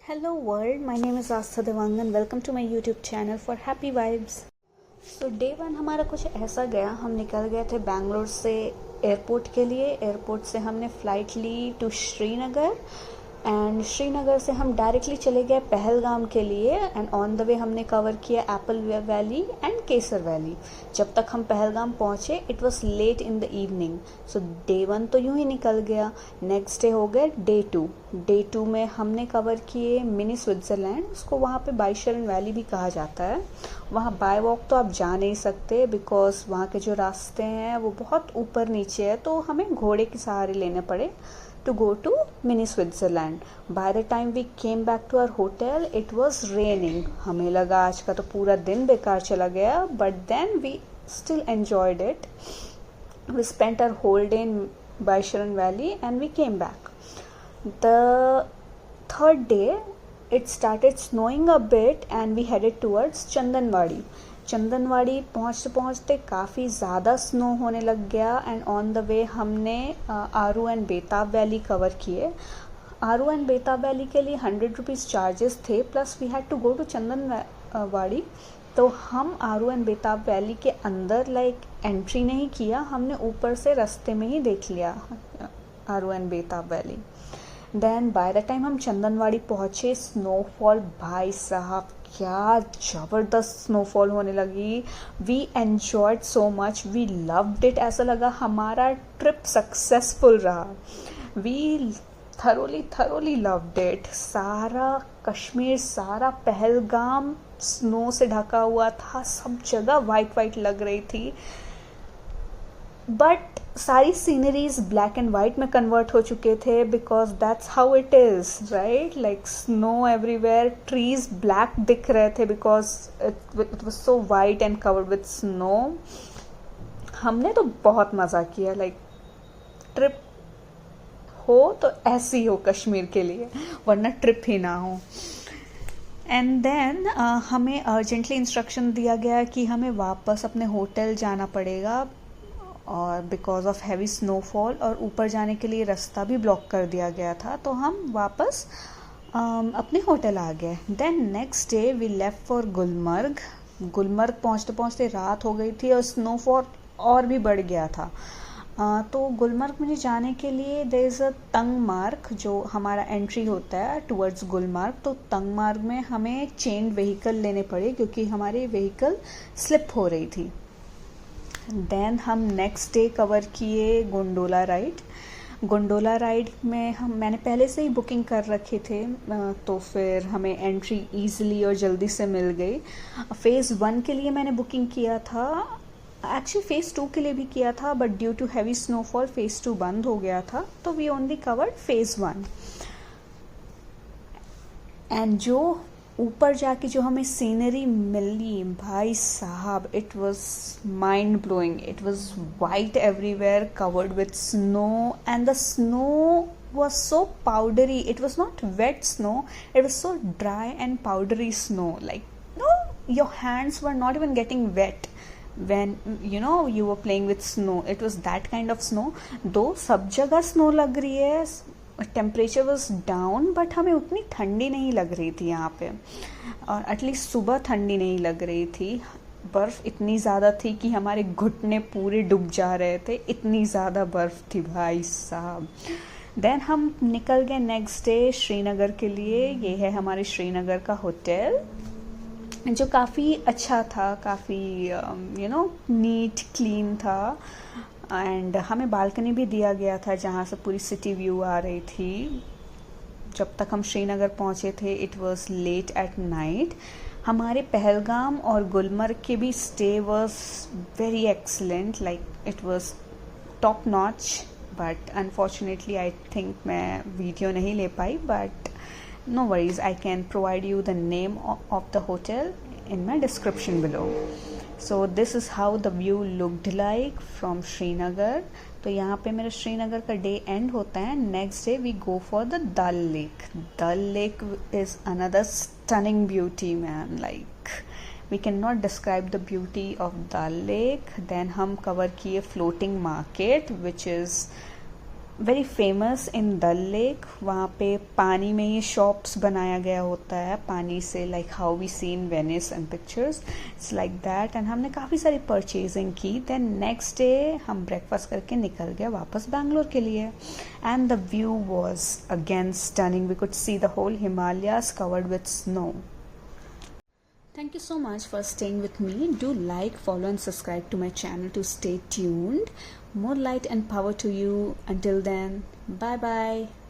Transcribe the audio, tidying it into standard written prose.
Hello world, my name is Astha Devangan. Welcome to my YouTube channel for happy vibes. So day 1 हमारा कुछ ऐसा गया, हम निकल गए थे बैंगलोर से एयरपोर्ट के लिए। एयरपोर्ट से हमने फ़्लाइट ली टू श्रीनगर एंड श्रीनगर से हम डायरेक्टली चले गए पहलगाम के लिए एंड ऑन द वे हमने कवर किया apple valley and Kesar valley. जब तक हम पहलगाम पहुँचे it was late in the evening. So day 1 तो यूं ही निकल गया। नेक्स्ट डे हो गया डे टू में हमने कवर किए मिनी स्विट्ज़रलैंड, उसको वहाँ पे बाइशरन वैली भी कहा जाता है। वहाँ बाय वॉक तो आप जा नहीं सकते बिकॉज वहाँ के जो रास्ते हैं वो बहुत ऊपर नीचे है, तो हमें घोड़े के सहारे लेने पड़े to go to mini Switzerland. By the time we came back to our hotel, it was raining. हमें लगा आज का तो पूरा दिन बेकार चला गया, but then we still enjoyed it. We spent our whole day in Baisharan Valley and we came back. The third day, it started snowing a bit and we headed towards Chandanwadi. Chandanwadi पहुँचते पहुँचते काफ़ी ज़्यादा snow होने लग गया and on the way हमने Aru and Betaab valley cover किए। Aru and Betaab valley के लिए 100 रुपीज़ चार्जेस थे, plus we had to go to Chandanwari. तो हम आरू एंड बेताब वैली के अंदर एंट्री नहीं किया, हमने ऊपर से रास्ते में ही देख लिया Aru and Betaab valley. Then by the time हम चंदनवाड़ी पहुँचे, स्नोफॉल भाई साहब क्या ज़बरदस्त स्नोफॉल होने लगी। We enjoyed so much, we loved it. ऐसा लगा हमारा ट्रिप सक्सेसफुल रहा। We thoroughly loved it. सारा कश्मीर, सारा पहलगाम स्नो से ढका हुआ था, सब जगह वाइट लग रही थी, बट सारी सीनरीज ब्लैक एंड वाइट में कन्वर्ट हो चुके थे because that's how it is right. Like snow everywhere, trees black दिख रहे थे because it was so white and covered with snow. हमने तो बहुत मज़ा किया। लाइक ट्रिप हो तो ऐसी हो कश्मीर के लिए, वरना ट्रिप ही ना हो। एंड देन हमें अर्जेंटली इंस्ट्रक्शन दिया गया कि हमें वापस अपने होटल जाना पड़ेगा और बिकॉज ऑफ हैवी स्नोफॉल, और ऊपर जाने के लिए रास्ता भी ब्लॉक कर दिया गया था, तो हम वापस अपने होटल आ गए। Then next day we left for Gulmarg. Gulmarg पहुँचते पहुँचते रात हो गई थी और स्नोफॉल और भी बढ़ गया था। तो गुलमर्ग में जाने के लिए देयर इज़ अ तंग मार्ग जो हमारा एंट्री होता है टुवर्ड्स गुलमर्ग। तो तंग मार्ग में हमें चेन्ड व्हीकल लेने पड़े क्योंकि हमारी व्हीकल स्लिप हो रही थी। देन हम नेक्स्ट डे कवर किए गोंडोला राइड। गोंडोला राइड में मैंने पहले से ही बुकिंग कर रखे थे, तो फिर हमें एंट्री ईज़िली और जल्दी से मिल गई। फ़ेज़ 1 के लिए मैंने बुकिंग किया था, एक्चुअली फ़ेज़ 2 के लिए भी किया था, but due to heavy snowfall phase 2 बंद हो गया था, तो we only covered phase 1। And जो ऊपर जाके जो हमें सीनरी मिली भाई साहब, it was mind blowing. It was white everywhere, covered with snow, and the snow was so powdery. It was not wet snow, it was so dry and powdery snow. Like your hands were not even getting wet when you were playing with snow. It was that kind of snow. दो सब जगह snow लग रही है, temperature was down, but हमें उतनी ठंडी नहीं लग रही थी यहाँ पे, और एटलीस्ट सुबह ठंडी नहीं लग रही थी। बर्फ़ इतनी ज़्यादा थी कि हमारे घुटने पूरे डूब जा रहे थे, इतनी ज़्यादा बर्फ़ थी भाई साहब। देन हम निकल गए नेक्स्ट डे श्रीनगर के लिए। ये है हमारे श्रीनगर का होटल जो काफ़ी अच्छा था, काफ़ी नीट क्लीन था, एंड हमें बालकनी भी दिया गया था जहाँ से पूरी सिटी व्यू आ रही थी। जब तक हम श्रीनगर पहुँचे थे it was late at night. हमारे पहलगाम और गुलमर्ग के भी stay was very excellent, like it was top notch, but unfortunately I think मैं वीडियो नहीं ले पाई, but no worries, I can provide you the name of the hotel in my description below. So this is how the view looked like from Srinagar. तो यहाँ पे मेरा श्रीनगर का day end होता है। Next day we go for the Dal lake. Dal lake is another stunning beauty man, like we can not describe the beauty of Dal lake. Then हम cover किए floating market which is very famous in Dal lake. वहाँ पे पानी में ये shops बनाया गया होता है पानी से, like how we see in Venice and pictures, it's like that. And हमने काफ़ी सारी परचेजिंग की। देन नेक्स्ट डे हम ब्रेकफास्ट करके निकल गए वापस बैंगलोर के लिए। And the view was again stunning, we could see the whole Himalayas covered with snow. Thank you so much for staying with me. Do like, follow and subscribe to my channel to stay tuned. More light and power to you. Until then, bye bye.